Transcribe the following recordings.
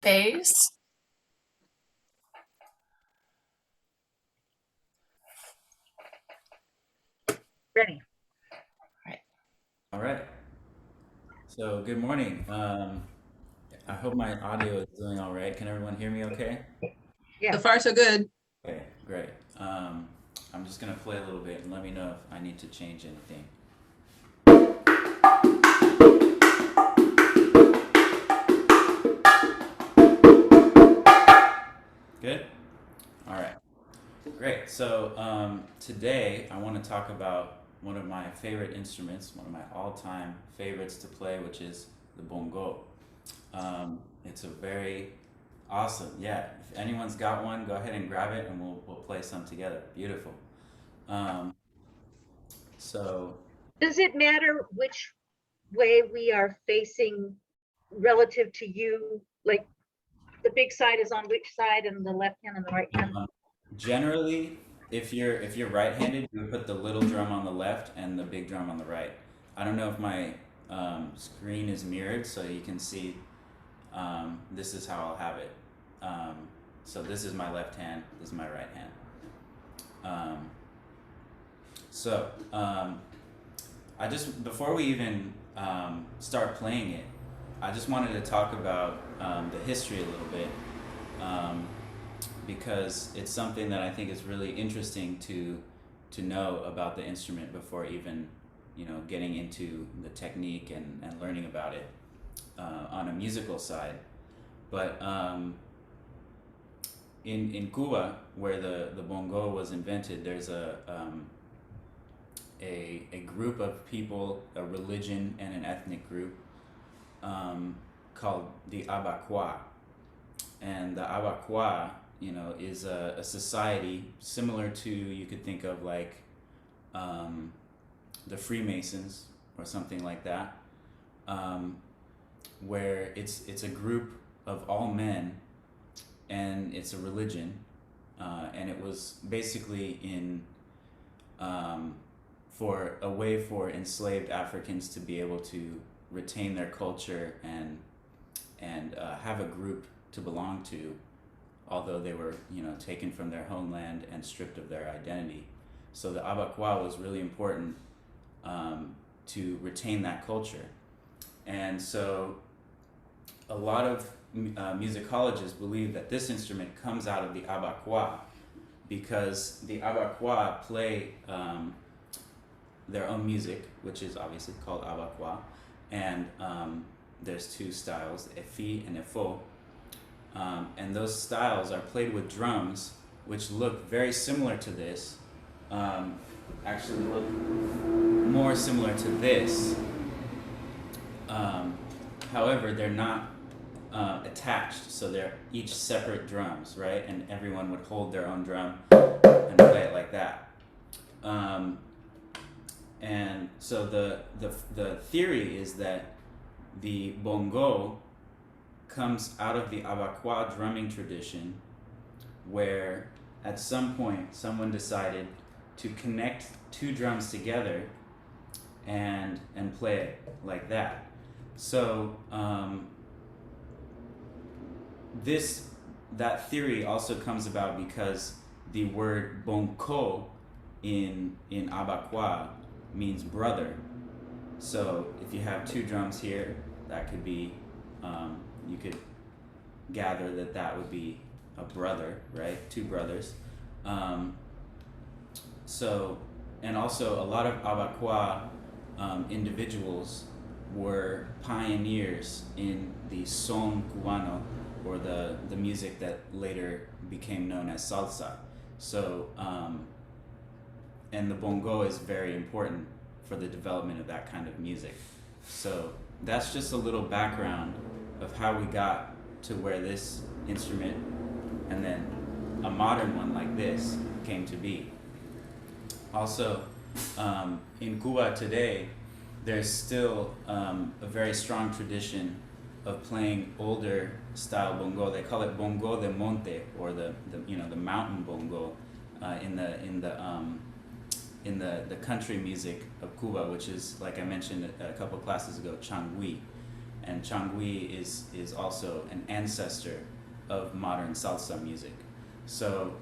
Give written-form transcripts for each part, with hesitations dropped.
space. Ready. Right. All right. So good morning. I hope my audio is doing all right. Can everyone hear me okay? Yeah. So far, so good. Okay, great. I'm just gonna play a little bit and let me know if I need to change anything. Good? All right. Great. So today I want to talk about one of my favorite instruments, one of my all-time favorites to play, which is the bongo. It's a very awesome. Yeah. If anyone's got one, go ahead and grab it, and we'll play some together. Beautiful. Um, so Does it matter which way we are facing relative to you? Like the big side is on which side and the left hand and the right hand? um, generally, if you're right-handed, you would put the little drum on the left and the big drum on the right. I don't know if my screen is mirrored, so you can see. This is how I'll have it. So this is my left hand. This is my right hand. Um, so I just before we even start playing it, I just wanted to talk about the history a little bit, um, because it's something that I think is really interesting to know about the instrument before even getting into the technique and learning about it on a musical side. But in Cuba, where the bongo was invented, there's a group of people, a religion and an ethnic group, called the Abaqua. And the Abaqua, is a society similar to, you could think of like um, the Freemasons or something like that, um, where it's a group of all men, and it's a religion, and it was basically in um, for a way for enslaved Africans to be able to retain their culture and have a group to belong to, although they were taken from their homeland and stripped of their identity. So the Abaqua was really important, to retain that culture, and so a lot of musicologists believe that this instrument comes out of the Abaqua, because the Abaqua play their own music, which is obviously called Abaqua, and there's two styles, Efi and Efo, and those styles are played with drums, which look very similar to this. Actually, look more similar to this. However, they're not attached, so they're each separate drums, right? And everyone would hold their own drum and play it like that. And so the theory is that the bongo comes out of the Abaqua drumming tradition, where at some point someone decided to connect two drums together and play it like that. So this that theory also comes about because the word bonko in Abaqua means brother. So if you have two drums here, that could be, you could gather that that would be a brother, right? Two brothers. Um, so, and also a lot of Abaqua individuals were pioneers in the son cubano, or the music that later became known as salsa. So, and the bongo is very important for the development of that kind of music. So that's just a little background of how we got to where this instrument, and then a modern one like this, came to be. Also, in Cuba today, there's still a very strong tradition of playing older style bongo. They call it Bongo De Monte, or the mountain bongo, in the country music of Cuba, which is, like I mentioned a couple classes ago, changui. and changui is also an ancestor of modern salsa music. So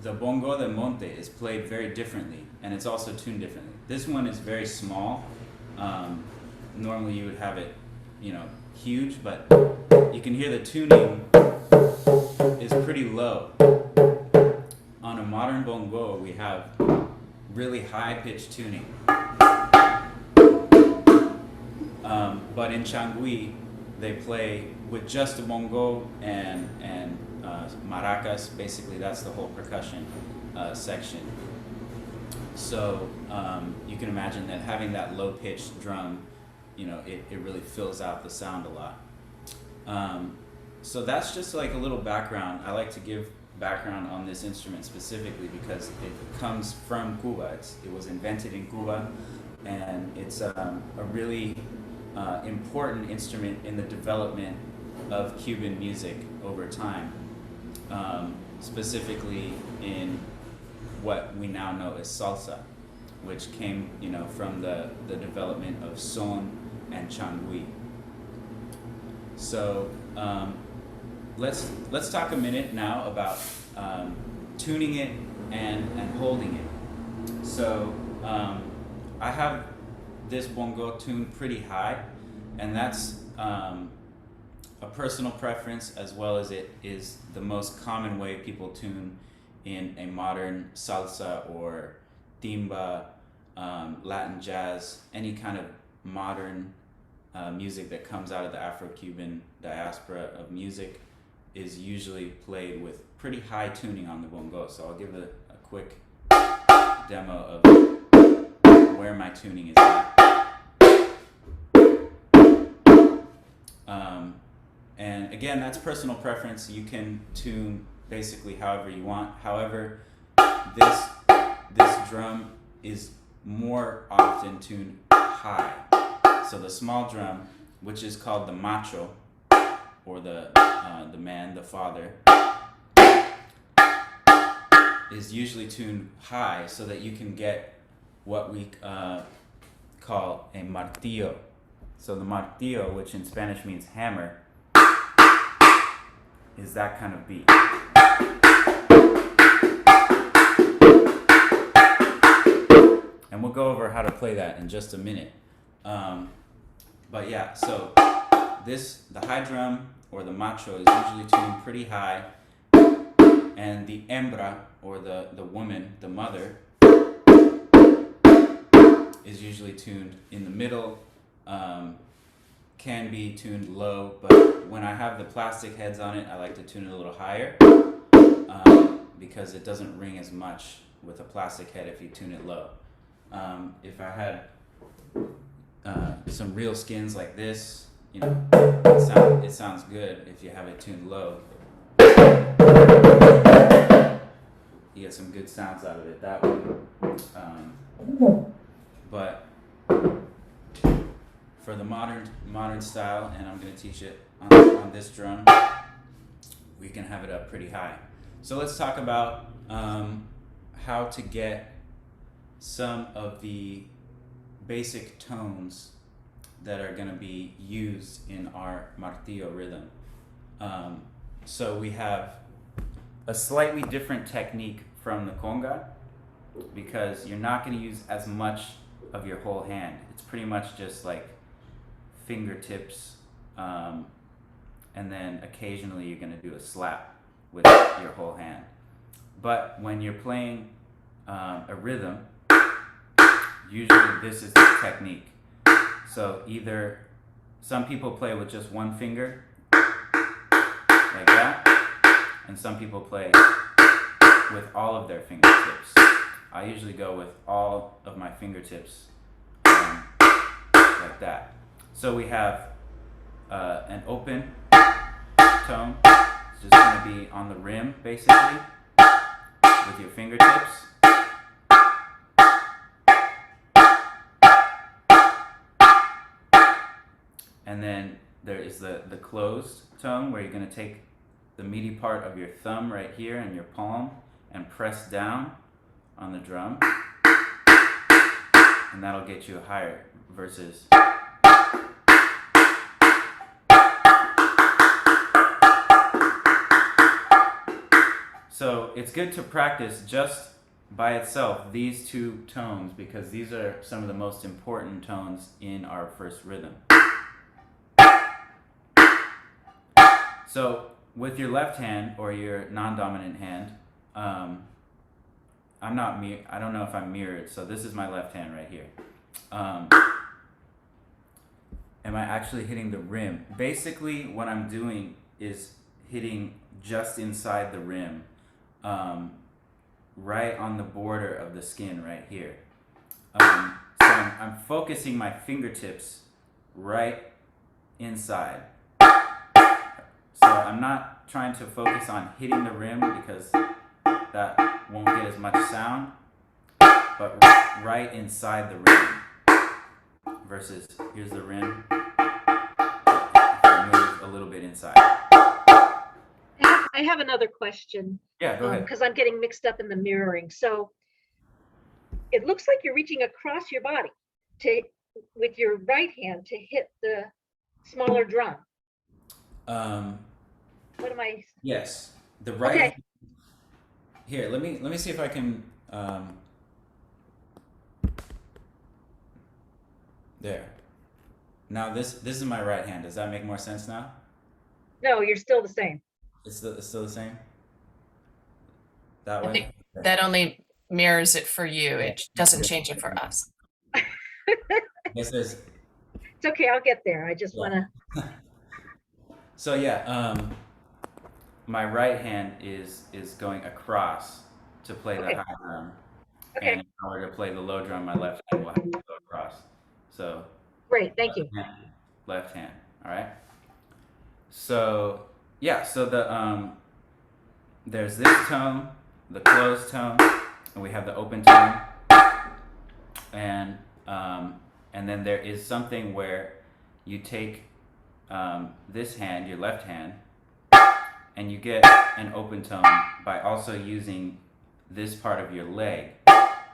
the Bongo De Monte is played very differently, and it's also tuned differently. This one is very small. Normally you would have it, you know, huge, but you can hear the tuning is pretty low. On a modern bongo, we have really high-pitched tuning. But in changui, they play with just a bongo and maracas. Basically, that's the whole percussion section. So you can imagine that having that low-pitched drum, you know, it really fills out the sound a lot. So that's just like a little background. I like to give background on this instrument specifically because it comes from Cuba. It was invented in Cuba, and it's a really important instrument in the development of Cuban music over time, specifically in what we now know as salsa, which came, you know, from the development of son and changui. So let's talk a minute now about tuning it and holding it. So I have this bongo tuned pretty high, and that's a personal preference, as well as it is the most common way people tune in a modern salsa or timba, Latin jazz, any kind of modern music that comes out of the Afro-Cuban diaspora of music is usually played with pretty high tuning on the bongo. So I'll give a quick demo of where my tuning is at. And again, that's personal preference. You can tune basically however you want. However, this drum is more often tuned high. So the small drum, which is called the Macho, or the man, the father, is usually tuned high so that you can get what we call a martillo. So the martillo, which in Spanish means hammer, is that kind of beat. And we'll go over how to play that in just a minute. But yeah, so the high drum, or the macho, is usually tuned pretty high, and the hembra, or the woman, the mother, is usually tuned in the middle. Can be tuned low, but when I have the plastic heads on it, I like to tune it a little higher, because it doesn't ring as much with a plastic head if you tune it low. If I had some real skins like this, you know, it sounds good if you have it tuned low. You get some good sounds out of it that way. But for the modern style, and I'm going to teach it on this drum, we can have it up pretty high. So let's talk about how to get some of the basic tones that are going to be used in our martillo rhythm. So we have a slightly different technique from the conga, because you're not going to use as much of your whole hand. It's pretty much just like fingertips, and then occasionally you're going to do a slap with your whole hand. But when you're playing a rhythm, usually this is the technique. So either some people play with just one finger, like that, and some people play with all of their fingertips. I usually go with all of my fingertips, like that. So we have an open tone. It's just going to be on the rim, basically, with your fingertips. And then there is the closed tone, where you're going to take the meaty part of your thumb right here and your palm and press down on the drum, and that'll get you higher, versus So it's good to practice just by itself these two tones, because these are some of the most important tones in our first rhythm. So with your left hand or your non-dominant hand, I don't know if I'm mirrored, so this is my left hand right here. Am I actually hitting the rim? Basically, what I'm doing is hitting just inside the rim, right on the border of the skin right here. So I'm focusing my fingertips right inside. So I'm not trying to focus on hitting the rim because that won't get as much sound, but right inside the rim. Versus here's the rim. Move a little bit inside. I have another question. Yeah, go ahead. Because I'm getting mixed up in the mirroring. So it looks like you're reaching across your body with your right hand to hit the smaller drum. What am I? Yes, the right. Okay. Here, let me see if I can. There. Now this is my right hand. Does that make more sense now? No, you're still the same. It's still the same. That way. I think that only mirrors it for you. It doesn't change it for us. This is. It's okay. I'll get there. I just want to. So yeah, my right hand is going across to play the high drum, and in order to play the low drum, my left hand will have to go across. So Great, thank you. Left hand, all right. So yeah, so the there's this tone, the closed tone, and we have the open tone, and then there is something where you take this hand, your left hand, and you get an open tone by also using this part of your leg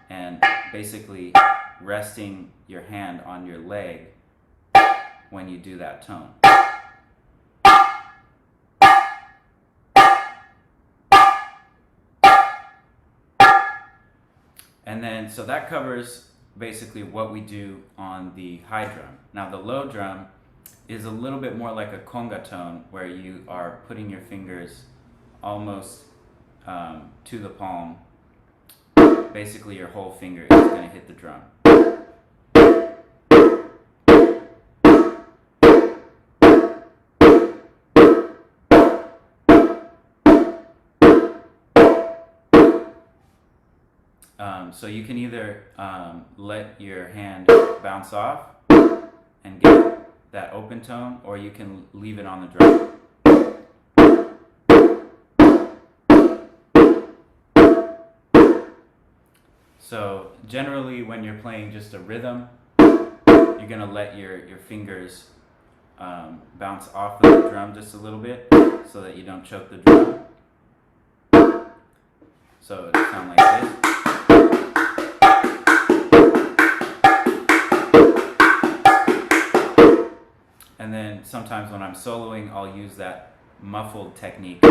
and basically resting your hand on your leg when you do that tone. And then, so that covers basically what we do on the high drum. Now the low drum is a little bit more like a conga tone, where you are putting your fingers almost to the palm. Basically your whole finger is going to hit the drum. So you can either let your hand bounce off and get that open tone, or you can leave it on the drum. So generally when you're playing just a rhythm, you're going to let your fingers bounce off of the drum just a little bit so that you don't choke the drum. So it sounds like this. And then sometimes when I'm soloing, I'll use that muffled technique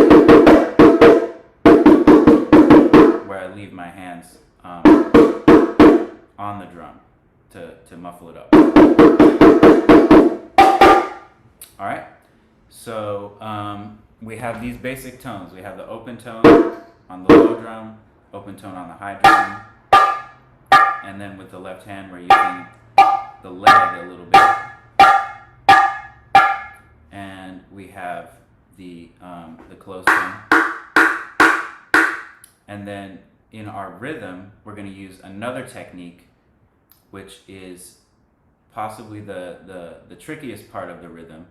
where I leave my hands on the drum to muffle it up. All right, so we have these basic tones. We have the open tone on the low drum, open tone on the high drum, and then with the left hand we're using the leg a little bit. And we have the closed tone. And then in our rhythm, we're going to use another technique, which is possibly the trickiest part of the rhythm,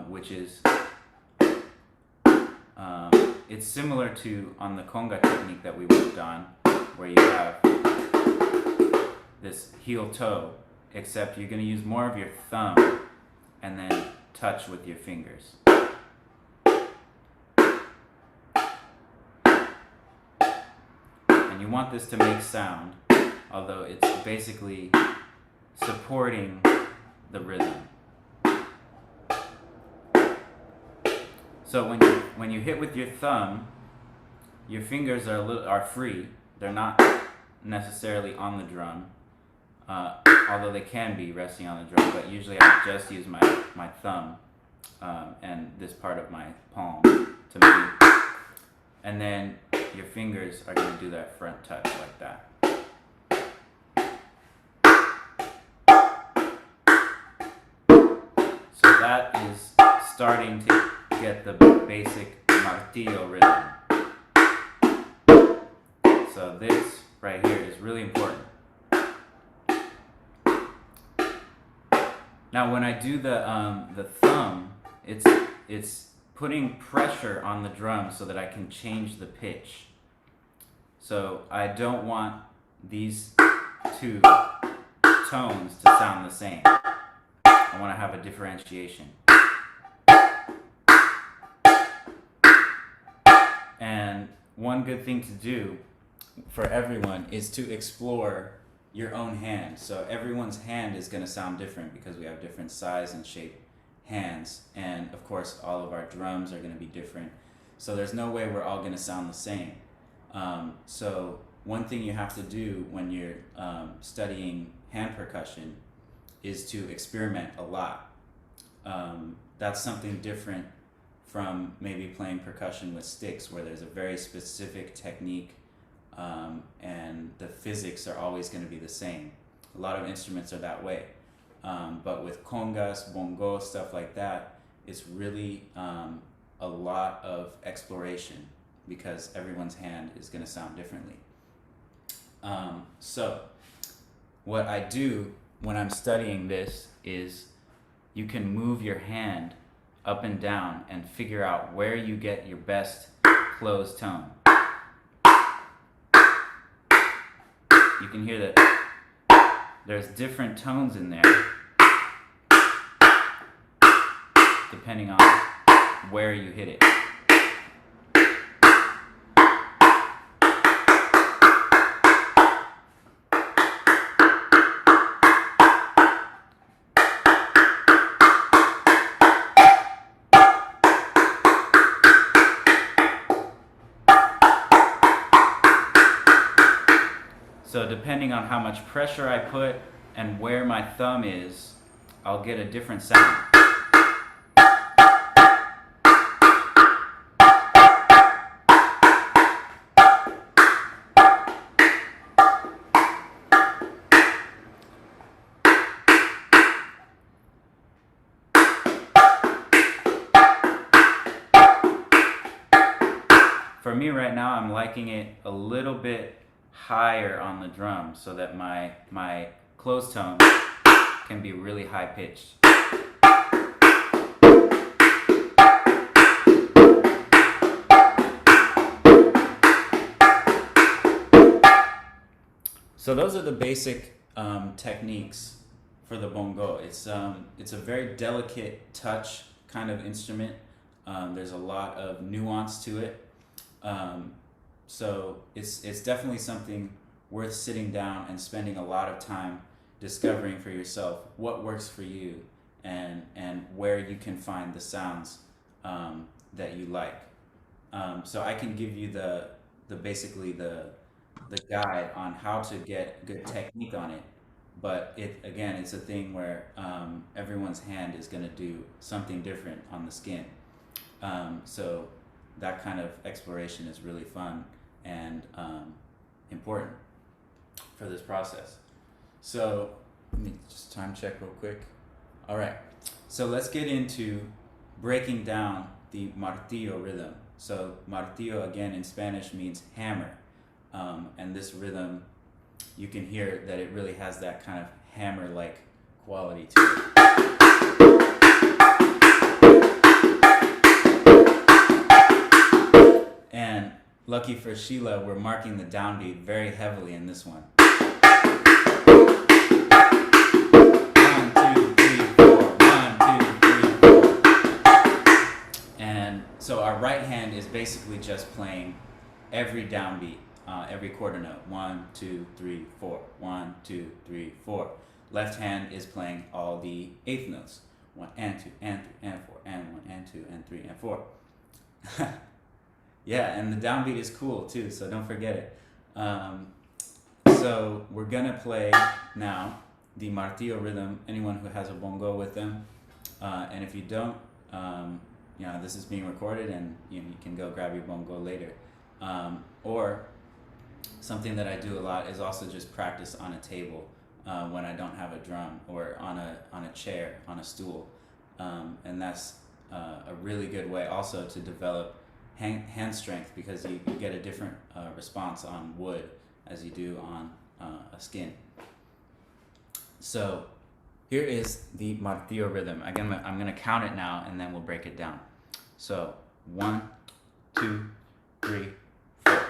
which is it's similar to on the conga technique that we worked on, where you have this heel toe, except you're going to use more of your thumb and then touch with your fingers. And you want this to make sound, although it's basically supporting the rhythm. So when you hit with your thumb, your fingers are free. They're not necessarily on the drum, although they can be resting on the drum. But usually I just use my thumb and this part of my palm to move. And then your fingers are going to do that front touch like that. So that is starting to get the basic martillo rhythm. So this right here is really important. Now when I do the thumb, it's putting pressure on the drum so that I can change the pitch. So I don't want these two tones to sound the same. I want to have a differentiation. And one good thing to do for everyone is to explore your own hand. So everyone's hand is going to sound different because we have different size and shape hands, and of course all of our drums are going to be different, so there's no way we're all going to sound the same. So one thing you have to do when you're studying hand percussion is to experiment a lot. That's something different from maybe playing percussion with sticks, where there's a very specific technique and the physics are always going to be the same. A lot of instruments are that way. But with congas, bongo, stuff like that, it's really a lot of exploration because everyone's hand is going to sound differently. So what I do when I'm studying this is you can move your hand up and down and figure out where you get your best closed tone. You can hear that there's different tones in there depending on where you hit it. So depending on how much pressure I put and where my thumb is, I'll get a different sound. For me right now, I'm liking it a little bit higher on the drum so that my closed tone can be really high pitched. So those are the basic techniques for the bongo. It's a very delicate touch kind of instrument. There's a lot of nuance to it. So it's definitely something worth sitting down and spending a lot of time discovering for yourself what works for you and where you can find the sounds that you like. So I can give you the basically the guide on how to get good technique on it, but it's a thing where everyone's hand is going to do something different on the skin. So that kind of exploration is really fun and important for this process. So let me just time check real quick. All right, so let's get into breaking down the martillo rhythm. So martillo again in Spanish means hammer, and this rhythm, you can hear that it really has that kind of hammer-like quality to it. And lucky for Sheila, we're marking the downbeat very heavily in this one. 1, 2, 3, 4. 1, 2, 3, 4. And so our right hand is basically just playing every downbeat, every quarter note. 1, 2, 3, 4. 1, 2, 3, 4. Left hand is playing all the eighth notes. 1 and 2 and 3 and 4 and 1 and 2 and 3 and 4. Yeah, and the downbeat is cool too, so don't forget it. So we're gonna play now the martillo rhythm. Anyone who has a bongo with them, and if you don't, this is being recorded, and you can go grab your bongo later. Or something that I do a lot is also just practice on a table when I don't have a drum, or on a chair, on a stool, and that's a really good way also to develop hand strength, because you get a different response on wood as you do on a skin. So here is the martillo rhythm. Again, I'm going to count it now, and then we'll break it down. So 1, 2, 3, 4.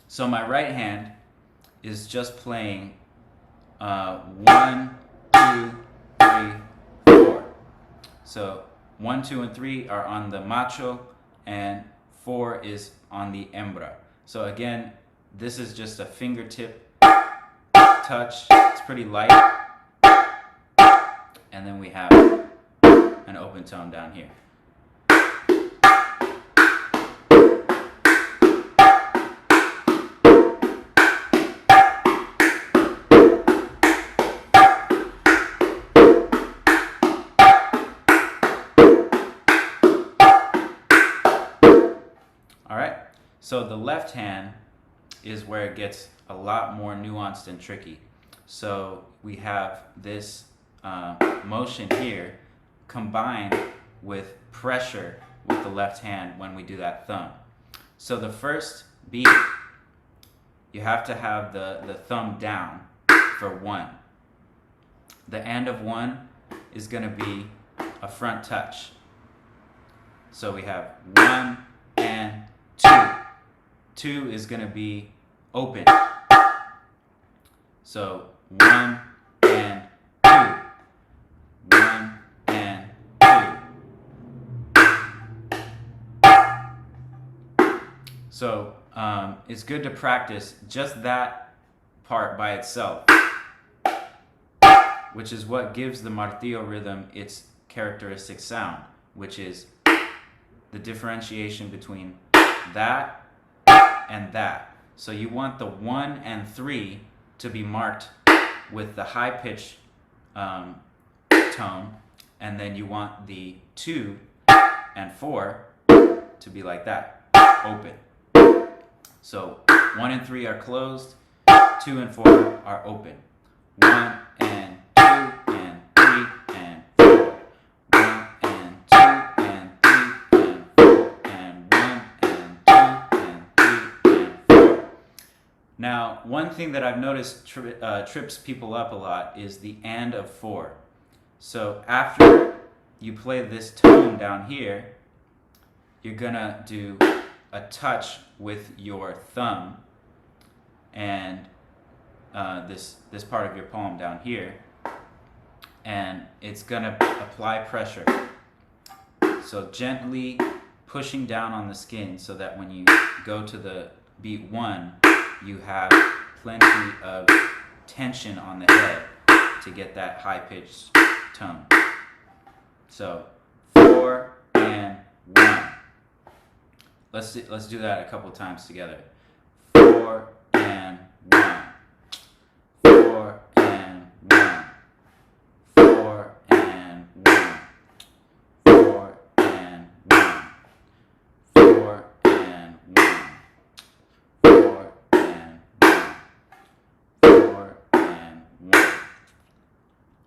So my right hand is just playing 1, 2, 3, 4. So 1, 2, and 3 are on the Macho, and 4 is on the Hembra. So again, this is just a fingertip touch. It's pretty light. And then we have an open tone down here. So the left hand is where it gets a lot more nuanced and tricky. So we have this motion here combined with pressure with the left hand when we do that thumb. So the first beat, you have to have the thumb down for 1. The end of 1 is going to be a front touch. So we have 1 and 2. 2 is going to be open. So 1 and 2. 1 and 2. So it's good to practice just that part by itself, which is what gives the martillo rhythm its characteristic sound, which is the differentiation between that and that. So you want the 1 and 3 to be marked with the high pitch tone, and then you want the 2 and 4 to be like that, open. So 1 and 3 are closed, 2 and 4 are open. 1 and 2 and 3 and 4. 1 and 2 and 3 and 4. And 1 and 2 and 3 and 4. Now, one thing that I've noticed trips people up a lot is the and of 4. So after you play this tone down here, you're gonna do a touch with your thumb and this part of your palm down here, and it's gonna apply pressure. So gently pushing down on the skin so that when you go to the beat 1, you have plenty of tension on the head to get that high-pitched tone. So 4 and 1. Let's do that a couple times together. 4 and 1. 4 and 1. 4 and 1. 4 and 1. 4 and 1. 4 and 1. 4 and 1.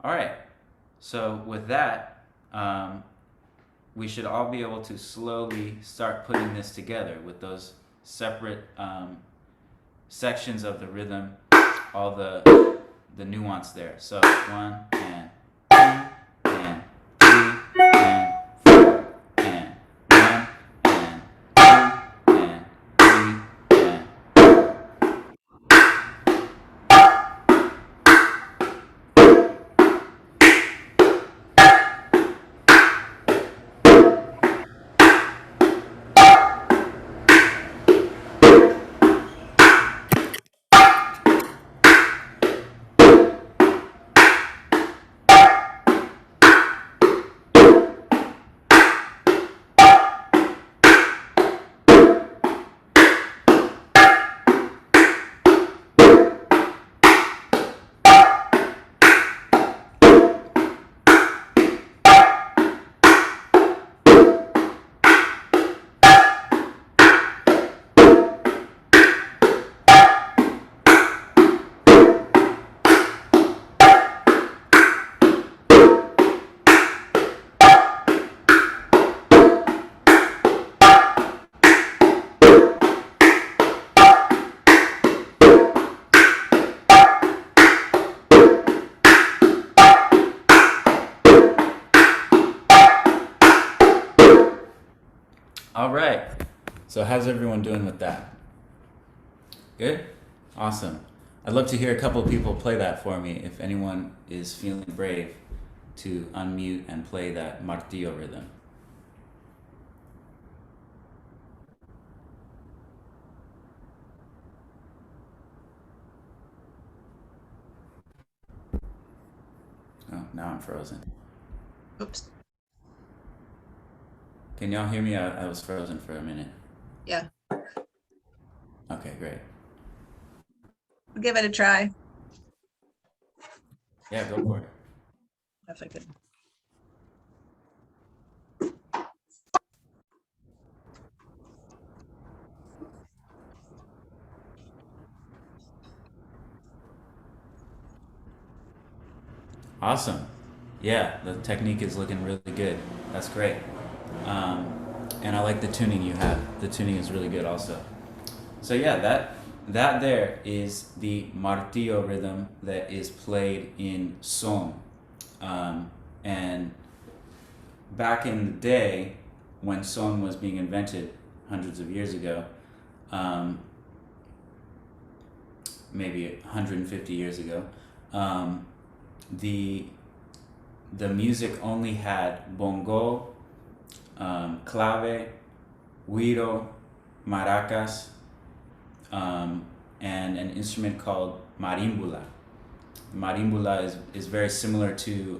All right. So with that, we should all be able to slowly start putting this together with those separate sections of the rhythm, all the nuance there. So 1 and 2 and 3 and 4 and 1 and 2 and 3 and 4. how's everyone doing with that? Good? Awesome. I'd love to hear a couple of people play that for me if anyone is feeling brave to unmute and play that martillo rhythm. Oh, now I'm frozen. Oops. Can y'all hear me? I was frozen for a minute. Yeah, Okay, great. we'll give it a try. Yeah, go for it. If I could. Awesome. Yeah, the technique is looking really good. That's great. And I like the tuning you have. The tuning is really good also. So yeah, that there is the martillo rhythm that is played in son. And back in the day, when son was being invented hundreds of years ago, maybe 150 years ago, the music only had bongo, clave, güiro, maracas, and an instrument called marimbula. Marimbula is very similar to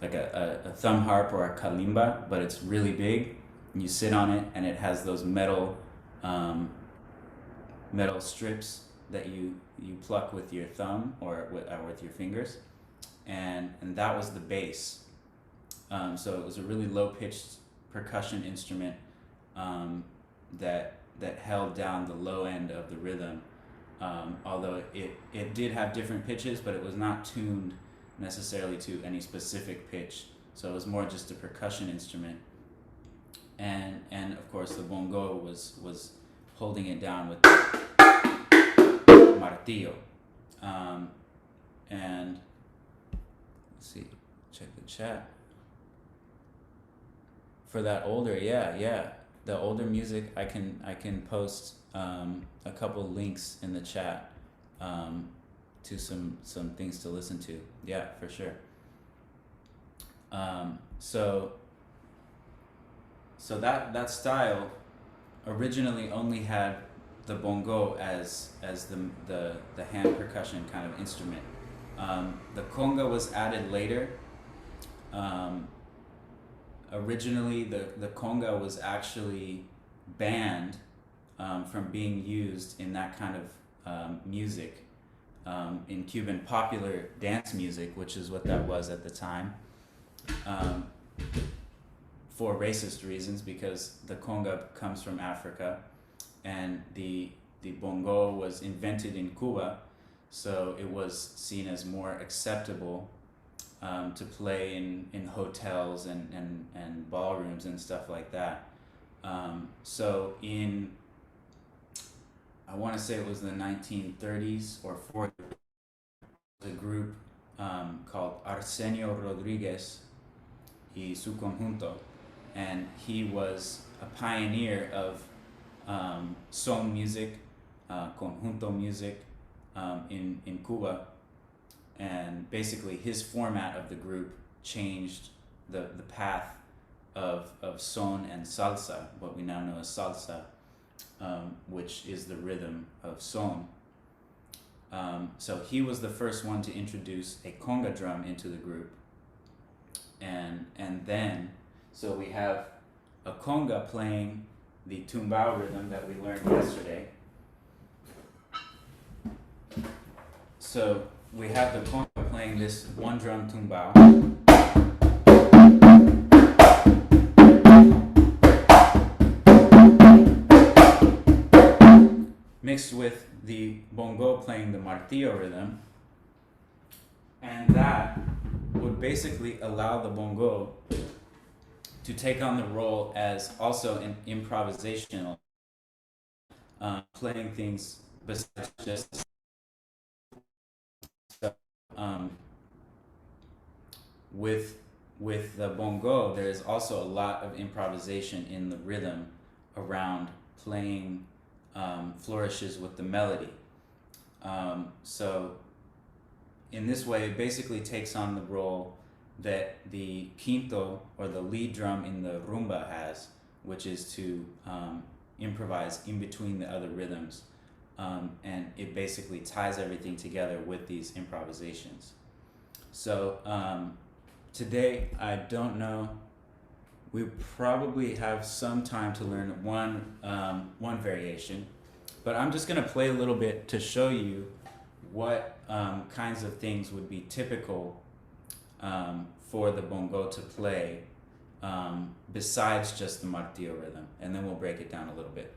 like a thumb harp or a kalimba, but it's really big. And you sit on it, and it has those metal strips that you pluck with your thumb or with your fingers, and that was the bass. So it was a really low pitched percussion instrument that held down the low end of the rhythm. Although it did have different pitches, but it was not tuned necessarily to any specific pitch. So it was more just a percussion instrument. And of course the bongo was holding it down with martillo. And let's see, check the chat. For that older, yeah. The older music, I can post a couple links in the chat to some things to listen to. Yeah, for sure. So that style originally only had the bongo as the hand percussion kind of instrument. The conga was added later. Originally, the conga was actually banned from being used in that kind of music in Cuban popular dance music, which is what that was at the time, for racist reasons, because the conga comes from Africa and the bongo was invented in Cuba, so it was seen as more acceptable to play in hotels and ballrooms and stuff like that. So in, I want to say it was the 1930s or 40s, a group called Arsenio Rodriguez y su conjunto, and he was a pioneer of son music, conjunto music in Cuba. And basically his format of the group changed the path of son and salsa, what we now know as salsa, which is the rhythm of son. So he was the first one to introduce a conga drum into the group. And then, so we have a conga playing the tumbao rhythm that we learned yesterday. So we have the conga playing this one drum tumbao. Mixed with the bongo playing the martillo rhythm. And that would basically allow the bongo to take on the role as also an improvisational, playing things besides just with the bongo. There is also a lot of improvisation in the rhythm around playing flourishes with the melody. So in this way, it basically takes on the role that the quinto, or the lead drum in the rumba, has, which is to improvise in between the other rhythms. And it basically ties everything together with these improvisations. So today, I don't know, we probably have some time to learn one variation, but I'm just gonna play a little bit to show you what kinds of things would be typical for the bongo to play besides just the martillo rhythm, and then we'll break it down a little bit.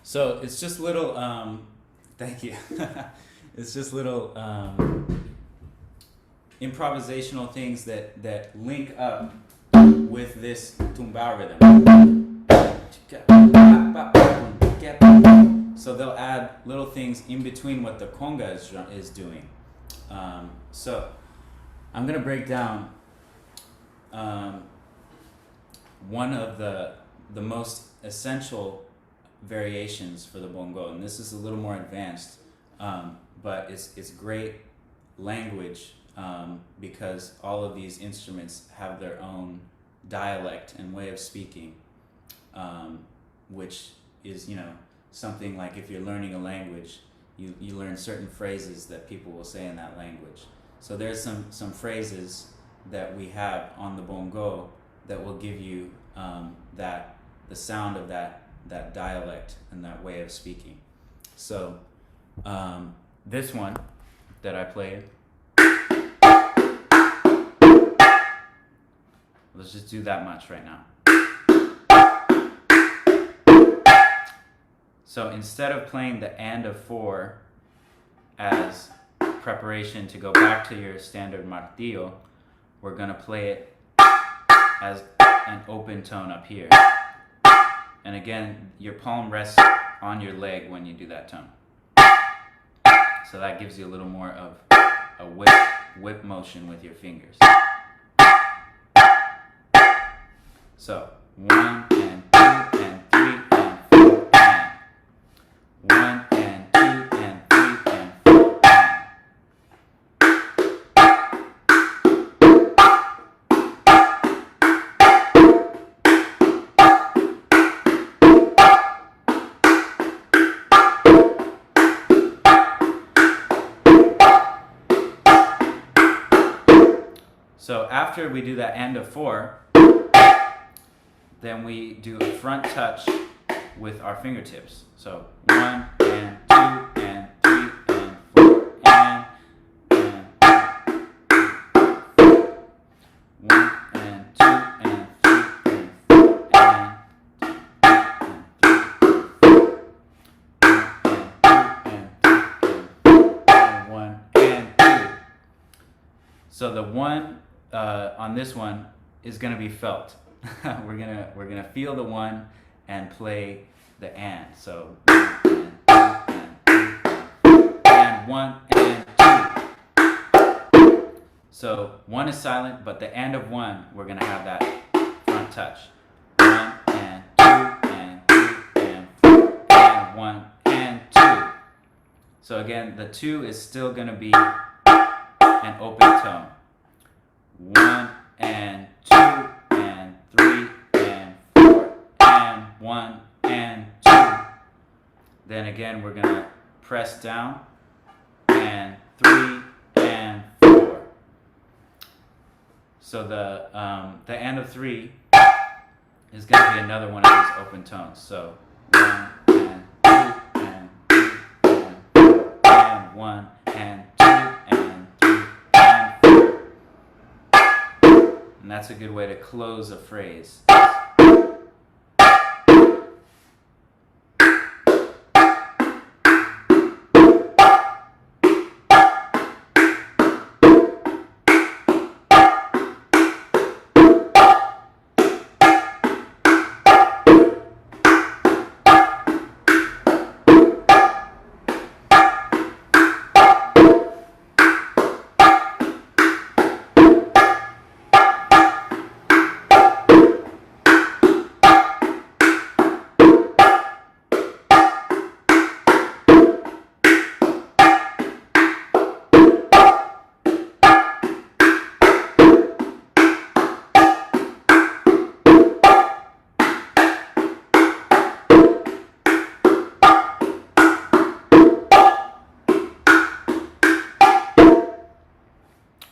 So it's just little, thank you. It's just little improvisational things that link up with this tumbao rhythm. So they'll add little things in between what the conga is doing. So I'm gonna break down one of the most essential variations for the bongo, and this is a little more advanced, but it's great language because all of these instruments have their own dialect and way of speaking, which is, you know, something like if you're learning a language, you learn certain phrases that people will say in that language. So there's some phrases that we have on the bongo that will give you the sound of that dialect and that way of speaking. So this one that I played, let's just do that much right now. So instead of playing the and of 4 as preparation to go back to your standard martillo, we're gonna play it as an open tone up here. And again, your palm rests on your leg when you do that tone. So that gives you a little more of a whip motion with your fingers. So 1 and 2 and 3 and 4 and 1 and 2 and 3 and 4 and. So after we do that end of 4, then we do a front touch with our fingertips. So 1 and 2 and 3 and 4 and 1 and 2 and 3 and 4 and 1 and 2. So the 1 on this one is going to be felt. we're gonna feel the 1 and play the and. So 1 and 2 and 1 and 2. So 1 is silent, but the and of 1, we're gonna have that front touch. 1 and 2 and 3 and 4 and 1 and 2. So again, the 2 is still going to be an open tone. 1 and 2 and 3 and 4 and 1 and 2. Then again, we're going to press down and 3 and 4. So the end of 3 is going to be another one of these open tones. So 1 and 2 and 3 and 4 and 1 and 2 and 3 and 4. And that's a good way to close a phrase.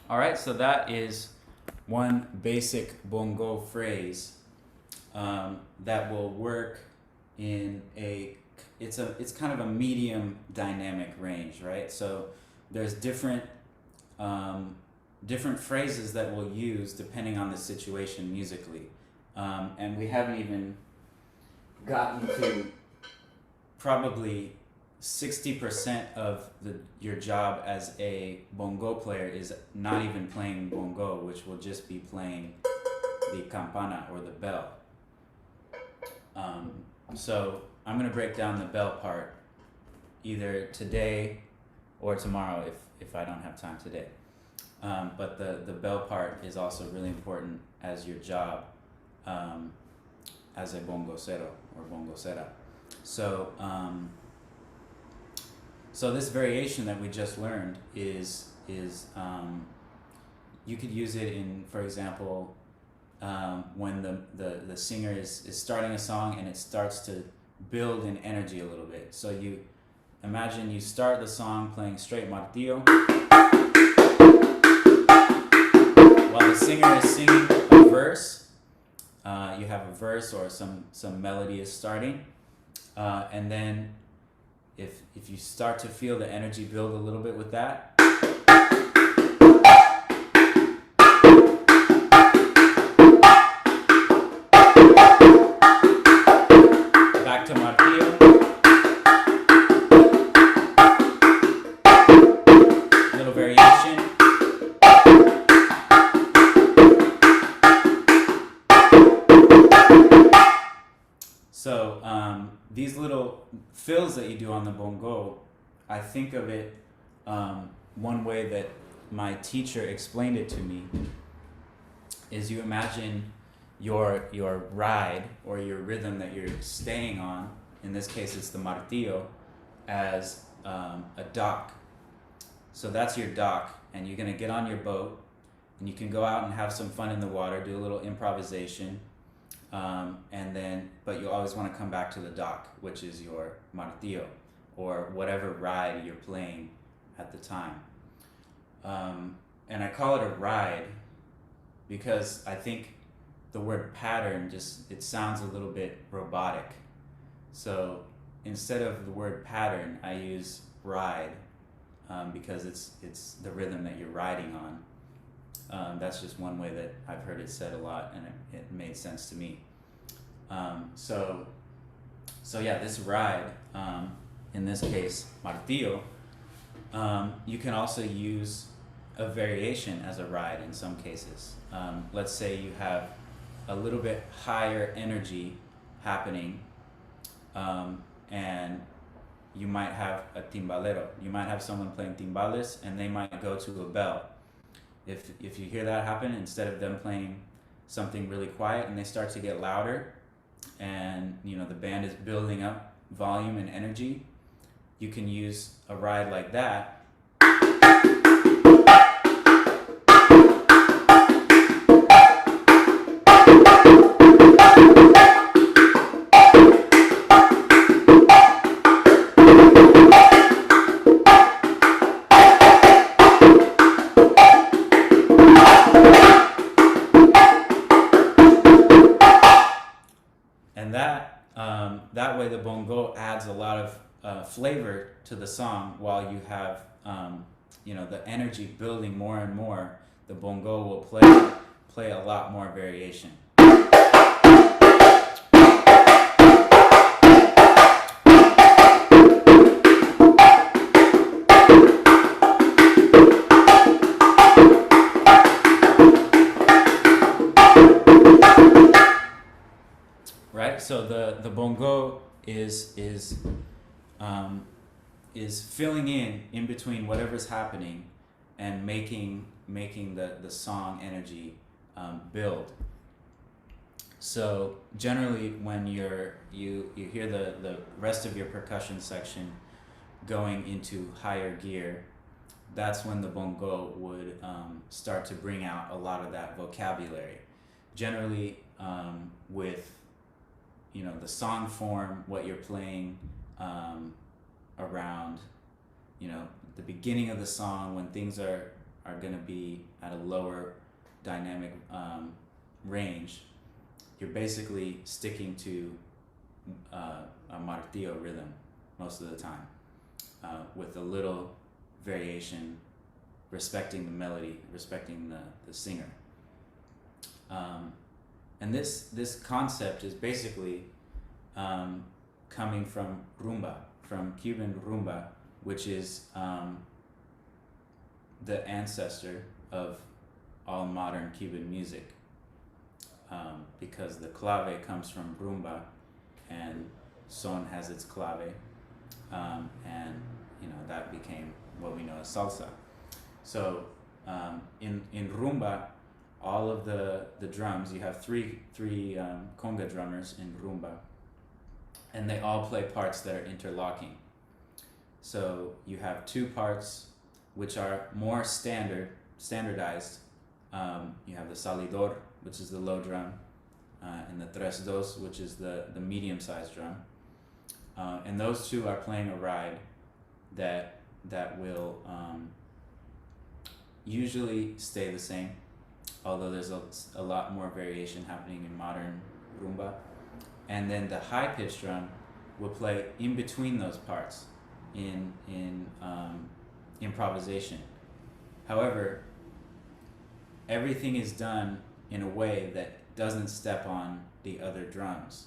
Alright, so that is one basic bongo phrase that will work in it's kind of a medium dynamic range, right? So there's different phrases that we'll use depending on the situation musically. And we haven't even gotten to probably 60% of your job as a bongo player is not even playing bongo, which will just be playing the campana or the bell. So I'm going to break down the bell part either today or tomorrow if I don't have time today. But the bell part is also really important as your job as a bongocero or bongocera. So this variation that we just learned is you could use it in, for example, when the singer is starting a song and it starts to build in energy a little bit. So you imagine you start the song playing straight martillo while the singer is singing a verse. You have a verse or some melody is starting, and then if you start to feel the energy build a little bit with that, back to martillo, little variation. So these little fills that you do on the bongo, I think of it one way that my teacher explained it to me is you imagine your ride or your rhythm that you're staying on, in this case it's the martillo, as a dock. So that's your dock, and you're going to get on your boat and you can go out and have some fun in the water, do a little improvisation. But you always want to come back to the dock, which is your martillo, or whatever ride you're playing at the time. And I call it a ride because I think the word pattern it sounds a little bit robotic. So instead of the word pattern, I use ride because it's the rhythm that you're riding on. That's just one way that I've heard it said a lot, and it made sense to me. So yeah, this ride, in this case, martillo, you can also use a variation as a ride in some cases. Let's say you have a little bit higher energy happening, and you might have a timbalero. You might have someone playing timbales, and they might go to a bell. If you hear that happen, instead of them playing something really quiet and they start to get louder, and the band is building up volume and energy, you can use a ride like that. And that way the bongo adds a lot of flavor to the song, while you have the energy building more and more. The bongo will play a lot more variation. Right, so the bongo is filling in between whatever's happening and making the song energy build. So generally, when you hear the rest of your percussion section going into higher gear, that's when the bongo would start to bring out a lot of that vocabulary. Generally, with the song form, what you're playing around, the beginning of the song, when things are going to be at a lower dynamic range, you're basically sticking to a martillo rhythm most of the time, with a little variation, respecting the melody, respecting the singer. And this concept is basically coming from rumba, from Cuban rumba, which is the ancestor of all modern Cuban music, because the clave comes from rumba, and son has its clave, and that became what we know as salsa. So in rumba, all of the drums, you have three conga drummers in rumba, and they all play parts that are interlocking. So you have two parts which are more standardized. You have the salidor, which is the low drum, and the tres dos, which is the medium-sized drum. And those two are playing a ride that will usually stay the same, although there's a lot more variation happening in modern rumba. And then the high-pitched drum will play in between those parts in improvisation. However, everything is done in a way that doesn't step on the other drums.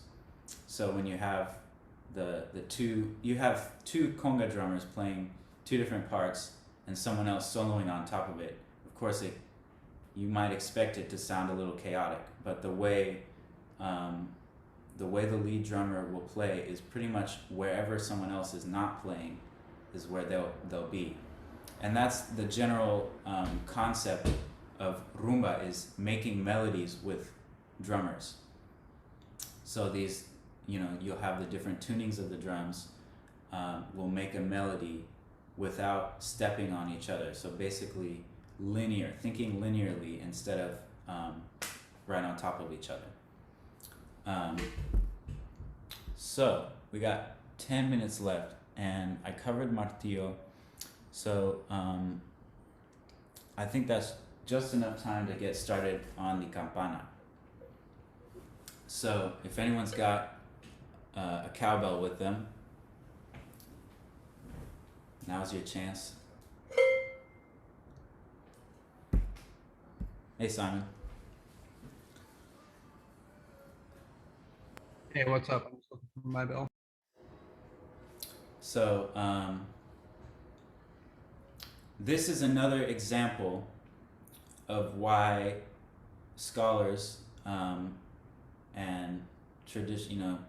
So when you have you have two conga drummers playing two different parts and someone else soloing on top of it, of course you might expect it to sound a little chaotic, but the way the lead drummer will play is pretty much wherever someone else is not playing is where they'll be. And that's the general concept of rumba, is making melodies with drummers. So these, you'll have the different tunings of the drums will make a melody without stepping on each other. So basically thinking linearly instead of right on top of each other. So we got 10 minutes left, and I covered martillo. So I think that's just enough time to get started on the campana. So if anyone's got a cowbell with them, now's your chance. Hey, Simon. Hey, what's up? I'm just looking for my bell. So this is another example of why scholars and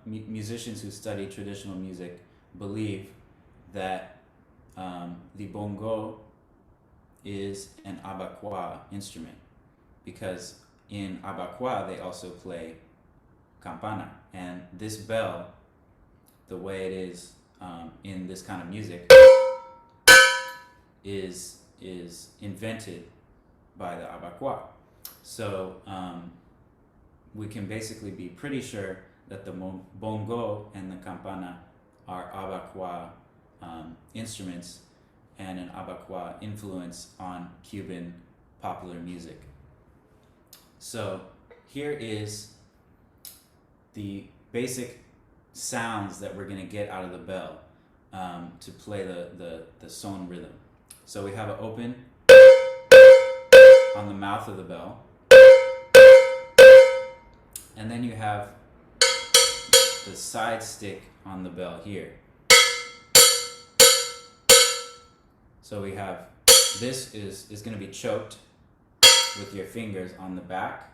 musicians who study traditional music believe that the bongo is an abacoa instrument, because in abacoa they also play campana, and this bell, the way it is in this kind of music is invented by the abacuá. So we can basically be pretty sure that the bongo and the campana are abacuá instruments and an abacuá influence on Cuban popular music. So here is the basic sounds that we're going to get out of the bell to play the son rhythm. So we have an open on the mouth of the bell, and then you have the side stick on the bell here. So we have, this is going to be choked with your fingers on the back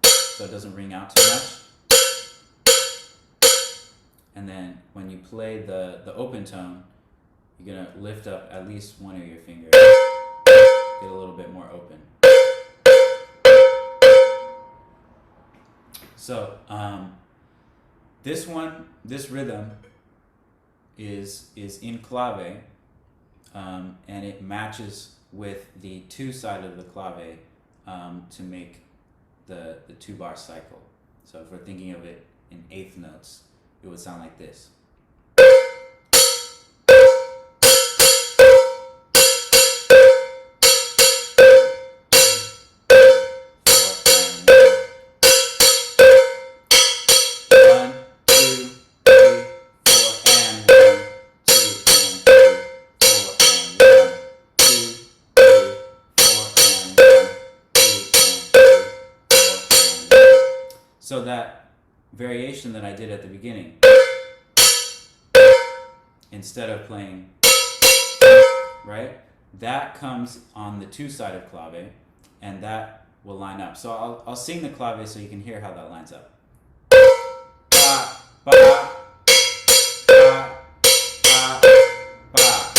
so it doesn't ring out too much. And then when you play the open tone, you're going to lift up at least one of your fingers, get a little bit more open. So this rhythm is in clave, and it matches with the 2 side of the clave to make the 2-bar cycle. So if we're thinking of it in 8th notes, it would sound like this. So that variation that I did at the beginning, instead of playing, right, that comes on the 2 side of clave, and that will line up. So I'll sing the clave so you can hear how that lines up. Ba, ba, ba, ba, ba, ba, ba, ba,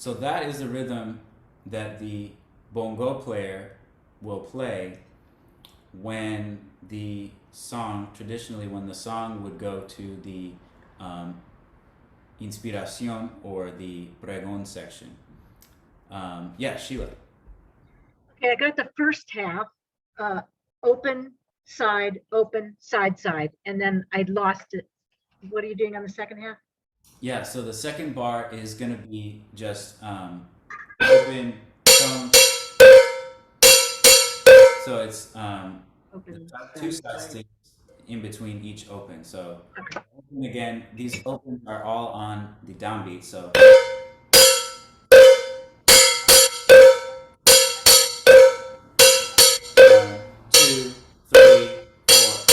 So that is the rhythm that the bongo player will play when the song, traditionally when the song would go to the inspiración or the pregón section. Yeah, Sheila. Okay, I got the first half, open, side, side, and then I lost it. What are you doing on the second half? Yeah, so the second bar is going to be just open, tone. So it's Open, 2 side sticks in between each open. So Okay. open again, these opens are all on the downbeat. So 2, 3, 4,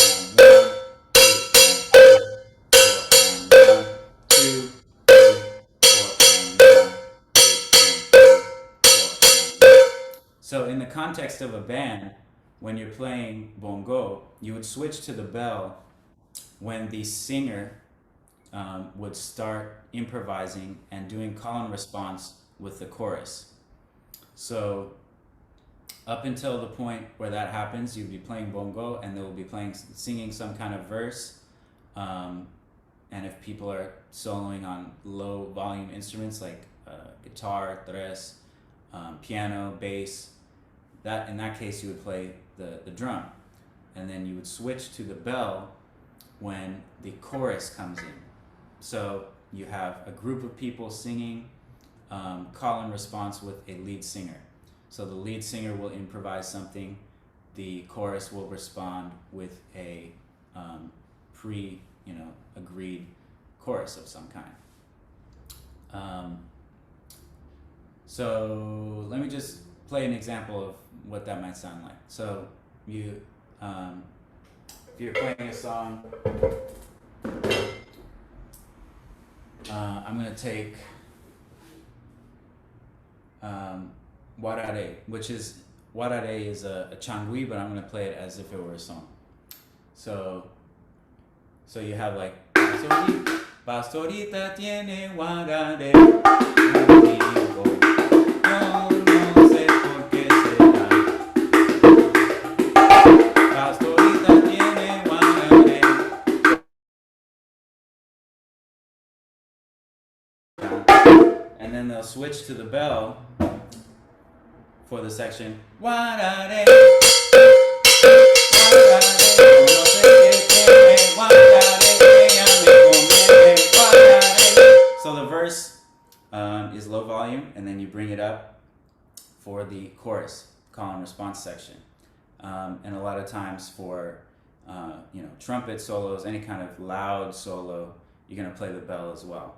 So in the context of a band, when you're playing bongo, you would switch to the bell when the singer would start improvising and doing call and response with the chorus. So up until the point where that happens, you'd be playing bongo and they will be singing some kind of verse. And if people are soloing on low volume instruments like guitar, tres, piano, bass, in that case you would play the drum. And then you would switch to the bell when the chorus comes in. So you have a group of people singing call and response with a lead singer. So the lead singer will improvise something, the chorus will respond with a agreed chorus of some kind. So let me just play an example of what that might sound like. So if you're playing a song, I'm going to take Warare, which is Warare is a changui, but I'm gonna play it as if it were a song. So you have like Pastorita tiene Warare. Conmigo. Yo no sé por qué será. Pastorita tiene Warare. And then they'll switch to the bell for the section. Warare. So the verse is low volume, and then you bring it up for the chorus, call and response section. And a lot of times for trumpet solos, any kind of loud solo, you're gonna play the bell as well.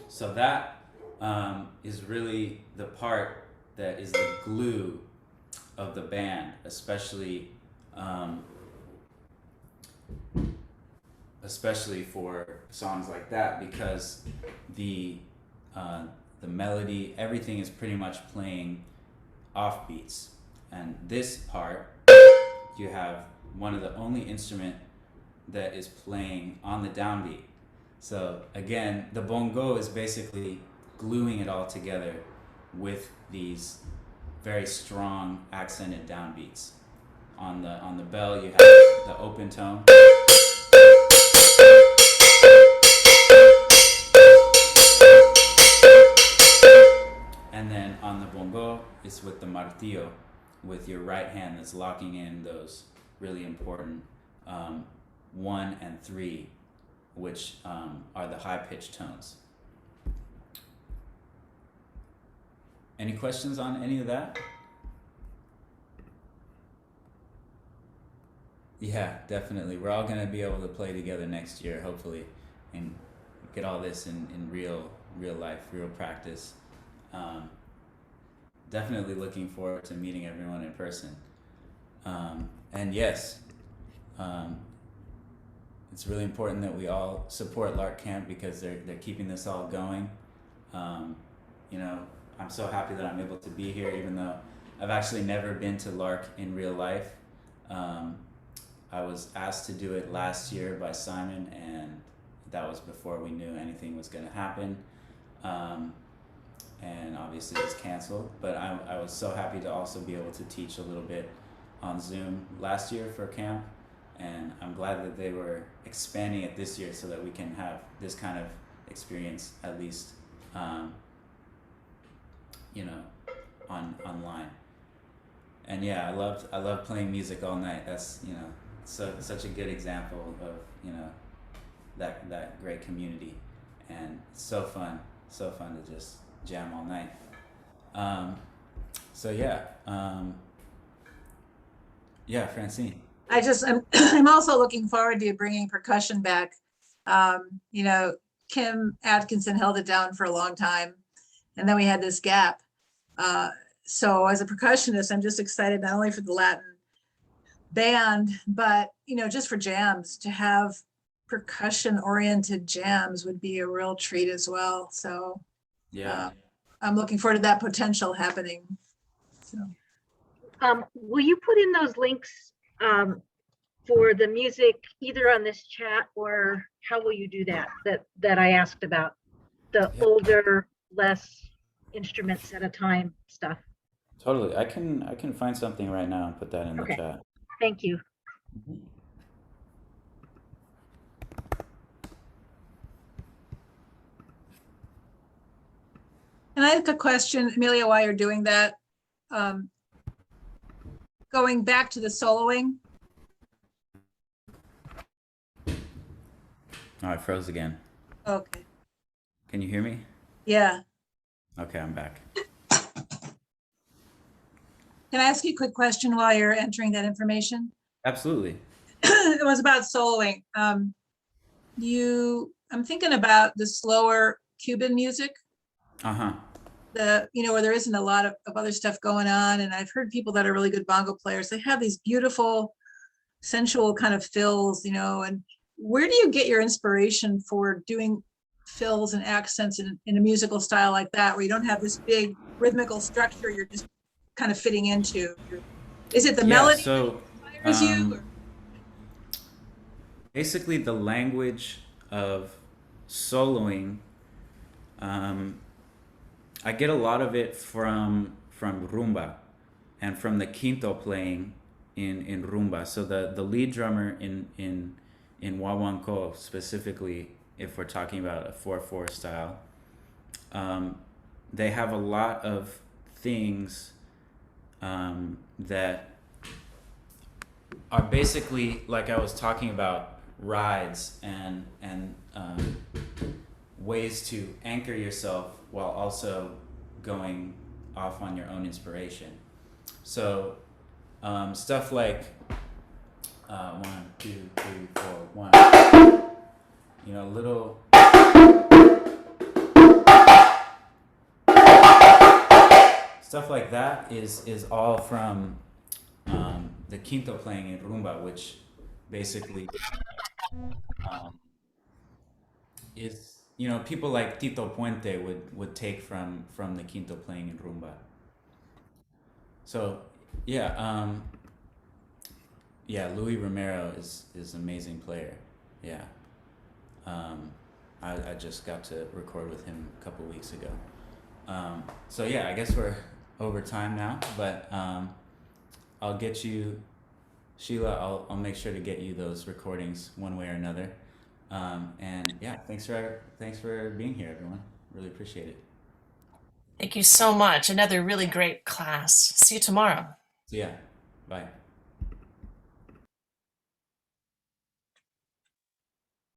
So that is really the part that is the glue of the band, especially for songs like that, because the melody, everything is pretty much playing off beats. And this part, you have one of the only instrument that is playing on the downbeat. So again, the bongo is basically gluing it all together with these very strong accented downbeats. On the bell, you have the open tone. And then on the bongo, it's with the martillo, with your right hand that's locking in those really important 1 and 3, which are the high-pitched tones. Any questions on any of that? Yeah, definitely. We're all going to be able to play together next year, hopefully, and get all this in real life, real practice. Definitely looking forward to meeting everyone in person. And yes, it's really important that we all support Lark Camp, because they're keeping this all going. I'm so happy that I'm able to be here, even though I've actually never been to Lark in real life. I was asked to do it last year by Simon, and that was before we knew anything was going to happen. And obviously it was canceled, but I was so happy to also be able to teach a little bit on Zoom last year for camp, and I'm glad that they were expanding it this year so that we can have this kind of experience, at least online. And yeah, I love playing music all night. That's such a good example of that great community, and it's so fun to just jam all night. Francine. I'm also looking forward to bringing percussion back. Kim Atkinson held it down for a long time, and then we had this gap. So as a percussionist, I'm just excited not only for the Latin band, but just for jams, to have percussion oriented jams would be a real treat as well. So Yeah. I'm looking forward to that potential happening. So will you put in those links for the music either on this chat, or how will you do that I asked about, the older, less instruments at a time stuff? Totally. I can find something right now and put that in the chat. Thank you. Mm-hmm. And I have a question, Amelia, while you're doing that. Going back to the soloing. Oh, I froze again. Okay. Can you hear me? Yeah. Okay, I'm back. Can I ask you a quick question while you're entering that information? Absolutely. It was about soloing. I'm thinking about the slower Cuban music. Uh-huh. Where there isn't a lot of other stuff going on. And I've heard people that are really good bongo players, they have these beautiful, sensual kind of fills, and where do you get your inspiration for doing fills and accents in a musical style like that, where you don't have this big rhythmical structure you're just kind of fitting into. Is it the melody So that inspires you? Or- basically, the language of soloing, I get a lot of it from rumba and from the quinto playing in rumba. So the lead drummer in Wawanko specifically, if we're talking about a 4/4 style, they have a lot of things that are basically, like I was talking about, rides and ways to anchor yourself while also going off on your own inspiration. So stuff like 1, 2, 3, 4, 1. You know, little stuff like that is all from the quinto playing in rumba, which basically is, you know, people like Tito Puente would take from the quinto playing in rumba. So yeah, Louis Romero is an amazing player. Yeah, I just got to record with him a couple weeks ago. So yeah, I guess we're over time now, but I'll get you, Sheila. I'll make sure to get you those recordings one way or another. And yeah, thanks for being here, everyone. Really appreciate it. Thank you so much. Another really great class. See you tomorrow. So yeah, bye.